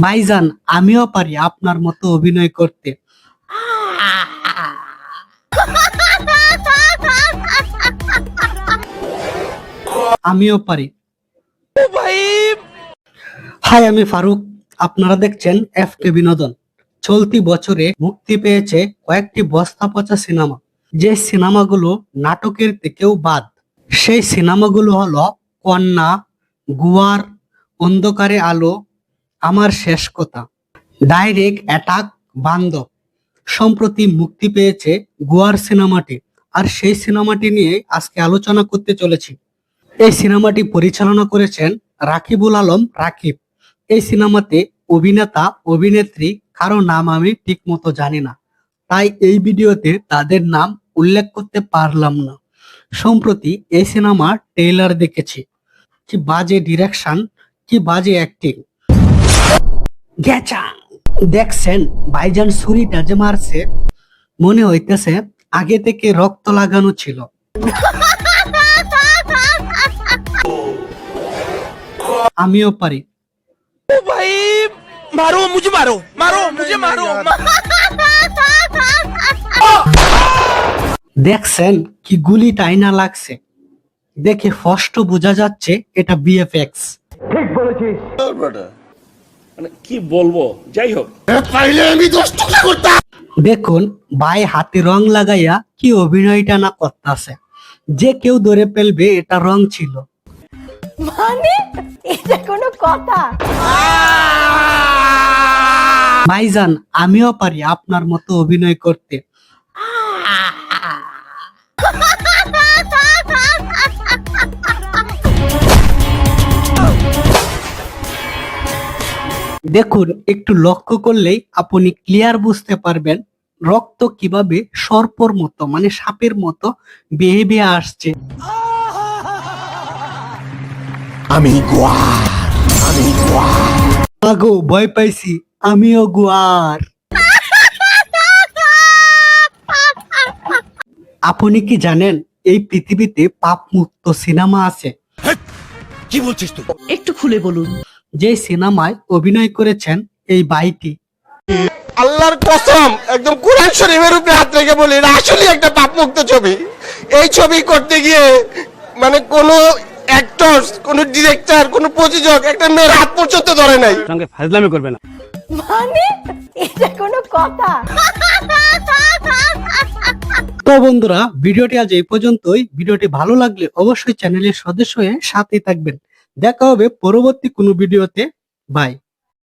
ভাইজান, আমিও পারি আপনার মতো অভিনয় করতে। আমিও পারি। হাই, আমি ফারুক। আপনারা দেখছেন এফকে বিনোদন। চলতি বছরে মুক্তি পেয়েছে কয়েকটি বস্তা পচা সিনেমা, যে সিনেমাগুলো নাটকের থেকেও বাদ। সেই সিনেমাগুলো হলো কন্যা, গুয়ার, অন্ধকারে আলো, আমার শেষ কথা, ডাইরেক্ট অ্যাটাক, বান্ধব। সম্প্রতি মুক্তি পেয়েছে গুয়ার সিনেমাটি, আর সেই সিনেমাটি নিয়ে আজকে আলোচনা করতে চলেছি। এই সিনেমাটি পরিচালনা করেছেন রাকিবুল আলম রাকিব। এই সিনেমাতে অভিনেতা অভিনেত্রী কারো নাম আমি ঠিক মতো জানি না, তাই এই ভিডিওতে তাদের নাম উল্লেখ করতে পারলাম না। সম্প্রতি এই সিনেমার ট্রেইলার দেখেছি, কি বাজে ডিরেকশন, কি বাজে অ্যাক্টিং। গেচা দেখছেন ভাইজান ছুরিটা যে মারছে, মনে হইতেছে আগে থেকে রক্ত লাগানো ছিল। আমিও পারি। দেখছেন কি গুলি টাইনা লাগছে, দেখে স্পষ্ট বোঝা যাচ্ছে এটা বিএফএক্স। ঠিক বলেছিস। মানে কি বলবো, যাই হোক। দেখুন ভাই হাতে রং লাগাইয়া কি অভিনয়টা না করতেছে, যে কেউ ধরে ফেলবে এটা রং ছিল। মানে এটা কোনো কথা? ভাইজান, আমিও পারি আপনার মতো অভিনয় করতে। দেখুন, একটু লক্ষ্য করলেই আপনি ক্লিয়ার বুঝতে পারবেন রক্ত কিভাবে সর্পর মতো, মানে সাপের মতো বেয়ে বেয়ে আসছে। আগো ভয় পাইছি, আমিও গুয়ার। আপনি কি জানেন এই পৃথিবীতে পাপ মুক্ত সিনেমা আছে? কি বলছিস তুই? একটু খুলে বলুন। যে সিনেমায় অভিনয় করেছেন এই বাইটি, আল্লাহর কসম, একদম কোরআন শরীফের উপরে হাত রেখে বলি, এটা আসলে একটা পাপমুক্ত ছবি। এই ছবি করতে গিয়ে মানে কোনো অ্যাক্টর, কোনো ডিরেক্টর, কোনো প্রযোজক একটা মেয়ের হাত পর্যন্ত ধরে নাই। সঙ্গে ফাজলামি করবে না। মানে এটা কোনো কথা? তো বন্ধুরা, ভিডিওটি আজ এই পর্যন্তই। ভিডিওটি ভালো লাগলে অবশ্যই চ্যানেলের সদস্য হয়ে সাথে থাকবেন। দেখা হবে পরবর্তী কোনো ভিডিওতে। বাই।